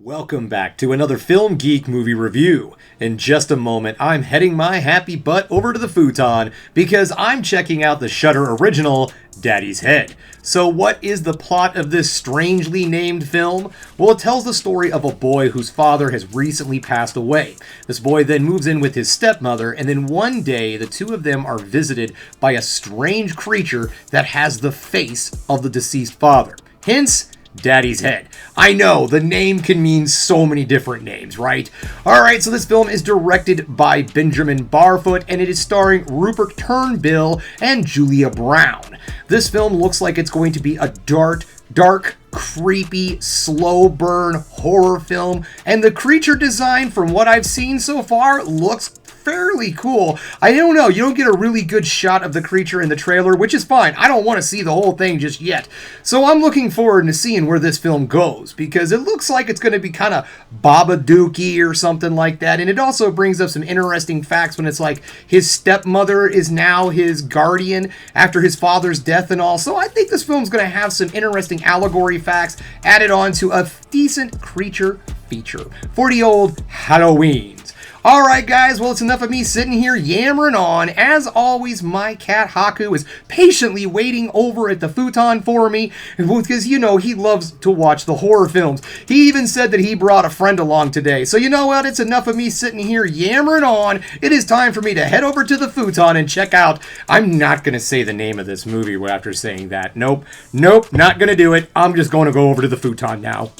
Welcome back to another Film Geek movie review. In just a moment, I'm heading my happy butt over to the futon because I'm checking out the Shudder original, Daddy's Head. So what is the plot of this strangely named film? Well, it tells the story of a boy whose father has recently passed away. This boy then moves in with his stepmother, and then one day the two of them are visited by a strange creature that has the face of the deceased father. Hence, Daddy's Head. I know, the name can mean so many different names, right? Alright, so this film is directed by Benjamin Barfoot, and it is starring Rupert Turnbull and Julia Brown. This film looks like it's going to be a dark, creepy, slow burn horror film, and the creature design, from what I've seen so far, looks fairly cool. I don't know, you don't get a really good shot of the creature in the trailer, which is fine. I don't want to see the whole thing just yet. So I'm looking forward to seeing where this film goes, because it looks like it's going to be kind of Babadooky or something like that, and it also brings up some interesting facts when it's like his stepmother is now his guardian after his father's death and all. So I think this film's going to have some interesting allegory facts added on to a decent creature feature for the old Halloween. Alright guys, well it's enough of me sitting here yammering on. As always, my cat Haku is patiently waiting over at the futon for me, because you know he loves to watch the horror films. He even said that he brought a friend along today. So you know what, it's enough of me sitting here yammering on. It is time for me to head over to the futon and check out. I'm not going to say the name of this movie after saying that. Nope, not going to do it. I'm just going to go over to the futon now.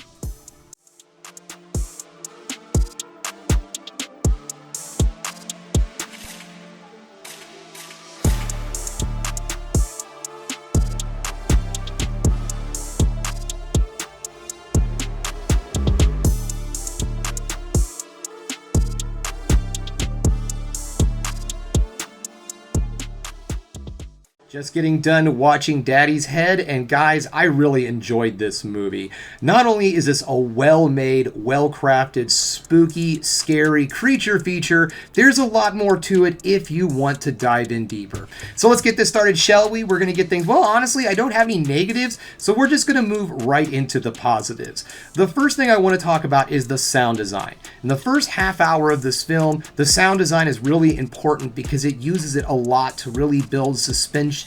Just getting done watching Daddy's Head, and guys, I really enjoyed this movie. Not only is this a well-made, well-crafted, spooky, scary creature feature, there's a lot more to it if you want to dive in deeper. So let's get this started, shall we? We're going to get things... Well, honestly, I don't have any negatives, so we're just going to move right into the positives. The first thing I want to talk about is the sound design. In the first half hour of this film, the sound design is really important because it uses it a lot to really build suspense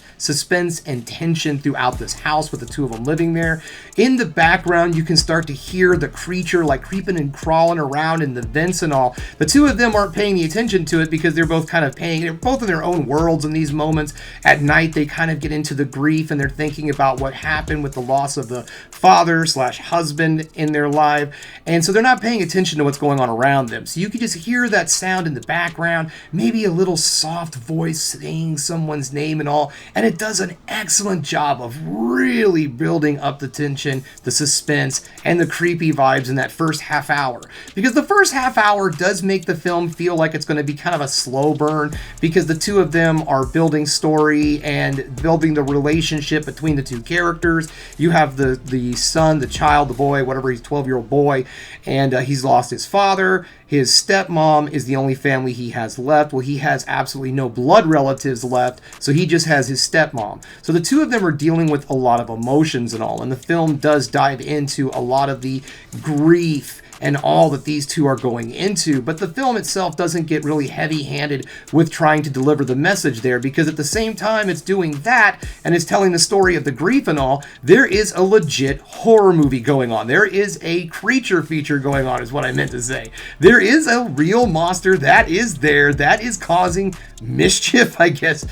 and tension throughout this house with the two of them living there. In the background, you can start to hear the creature like creeping and crawling around in the vents and all. The two of them aren't paying the attention to it because they're both they're both in their own worlds in these moments. At night, they kind of get into the grief and they're thinking about what happened with the loss of the father/husband in their life. And so they're not paying attention to what's going on around them. So you can just hear that sound in the background, maybe a little soft voice saying someone's name and all. And it does an excellent job of really building up the tension, the suspense, and the creepy vibes in that first half hour. Because the first half hour does make the film feel like it's going to be kind of a slow burn, because the two of them are building story and building the relationship between the two characters. You have the son, the child, the boy, whatever, he's 12-year-old boy, and he's lost his father. His stepmom is the only family he has left. Well, he has absolutely no blood relatives left, so he just has his stepmom. So the two of them are dealing with a lot of emotions and all, and the film does dive into a lot of the grief and all that these two are going into, but the film itself doesn't get really heavy-handed with trying to deliver the message there, because at the same time it's doing that and it's telling the story of the grief and all, there is a legit horror movie going on. There is a creature feature going on, is what I meant to say. There is a real monster that is there, that is causing mischief, I guess.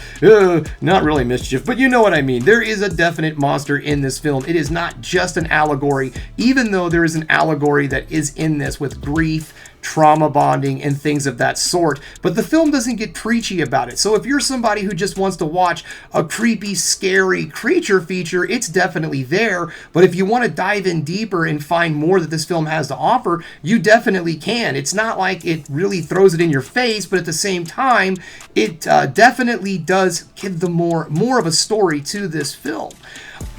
Not really mischief, but you know what I mean. There is a definite monster in this film. It is not just an allegory, even though there is an allegory that is in this with grief, trauma bonding, and things of that sort. But the film doesn't get preachy about it. So if you're somebody who just wants to watch a creepy, scary creature feature, it's definitely there. But if you want to dive in deeper and find more that this film has to offer, you definitely can. It's not like it really throws it in your face, but at the same time, it definitely does give the more of a story to this film.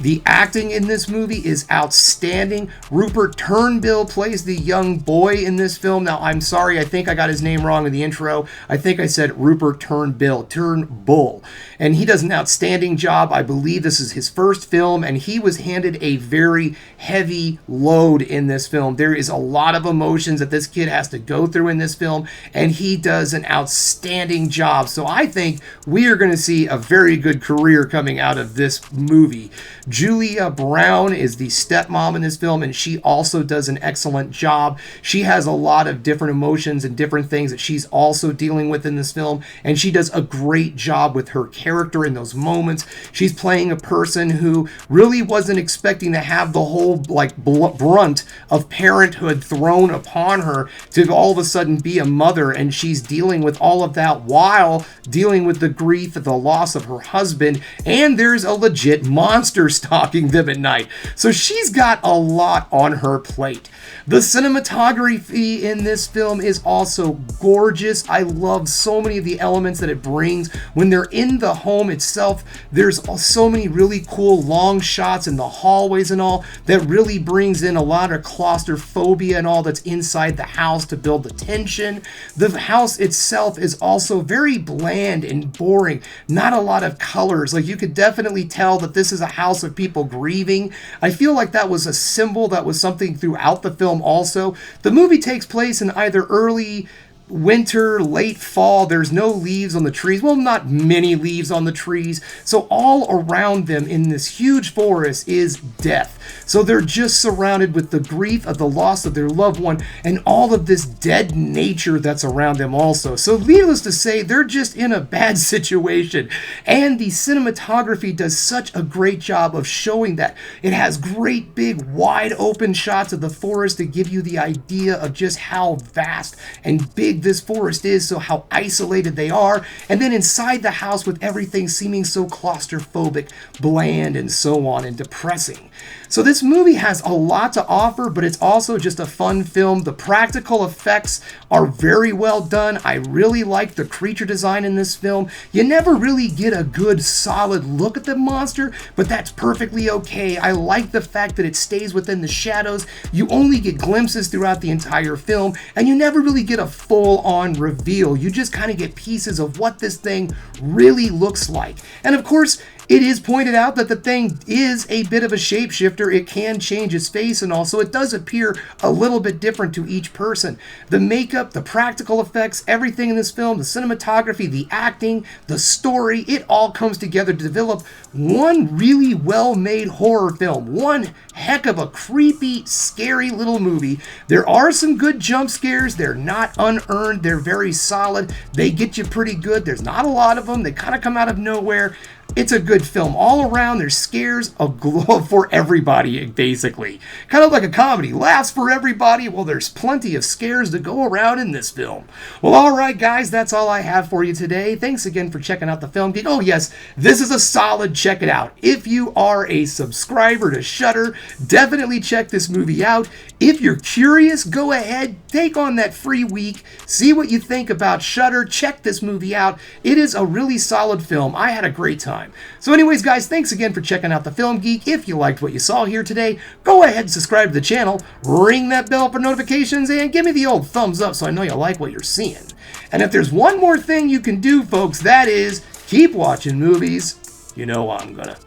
The acting in this movie is outstanding. Rupert Turnbull plays the young boy in this film. Now, I'm sorry, I think I got his name wrong in the intro. I think I said Rupert Turnbull. And he does an outstanding job. I believe this is his first film, and he was handed a very heavy load in this film. There is a lot of emotions that this kid has to go through in this film, and he does an outstanding job. So I think we are going to see a very good career coming out of this movie. Julia Brown is the stepmom in this film, and she also does an excellent job. She has a lot of different emotions and different things that she's also dealing with in this film, and she does a great job with her character in those moments. She's playing a person who really wasn't expecting to have the whole brunt of parenthood thrown upon her to all of a sudden be a mother, and she's dealing with all of that while dealing with the grief of the loss of her husband, and there's a legit monster stalking them at night. So she's got a lot on her plate. The cinematography in this film is also gorgeous. I love so many of the elements that it brings. When they're in the home itself, there's so many really cool long shots in the hallways and all that really brings in a lot of claustrophobia and all that's inside the house to build the tension. The house itself is also very bland and boring. Not a lot of colors. Like, you could definitely tell that this is a house of people grieving. I feel like that was a symbol, that was something throughout the film also. The movie takes place in either early winter, late fall. There's no leaves on the trees. Well, not many leaves on the trees. So all around them in this huge forest is death. So they're just surrounded with the grief of the loss of their loved one and all of this dead nature that's around them also. So needless to say, they're just in a bad situation. And the cinematography does such a great job of showing that. It has great big wide open shots of the forest to give you the idea of just how vast and big this forest is, so how isolated they are, and then inside the house with everything seeming so claustrophobic, bland, and so on, and depressing. So this movie has a lot to offer, but it's also just a fun film. The practical effects are very well done. I really like the creature design in this film. You never really get a good solid look at the monster, but that's perfectly okay. I like the fact that it stays within the shadows. You only get glimpses throughout the entire film, and you never really get a full-on reveal. You just kind of get pieces of what this thing really looks like. And of course, it is pointed out that the thing is a bit of a shapeshifter. It can change its face, and also it does appear a little bit different to each person. The makeup, the practical effects, everything in this film, the cinematography, the acting, the story, it all comes together to develop one really well-made horror film. One heck of a creepy, scary little movie. There are some good jump scares. They're not unearned. They're very solid. They get you pretty good. There's not a lot of them. They kind of come out of nowhere. It's a good film all around. There's scares for everybody, basically. Kind of like a comedy. Laughs for everybody. Well, there's plenty of scares to go around in this film. Well, all right, guys, that's all I have for you today. Thanks again for checking out the Film Geek. Oh, yes, this is a solid check it out. If you are a subscriber to Shudder, definitely check this movie out. If you're curious, go ahead, take on that free week, see what you think about Shudder, check this movie out. It is a really solid film. I had a great time. So anyways, guys, thanks again for checking out the Film Geek. If you liked what you saw here today, go ahead and subscribe to the channel, ring that bell for notifications, and give me the old thumbs up so I know you like what you're seeing. And if there's one more thing you can do, folks, that is keep watching movies. You know I'm gonna.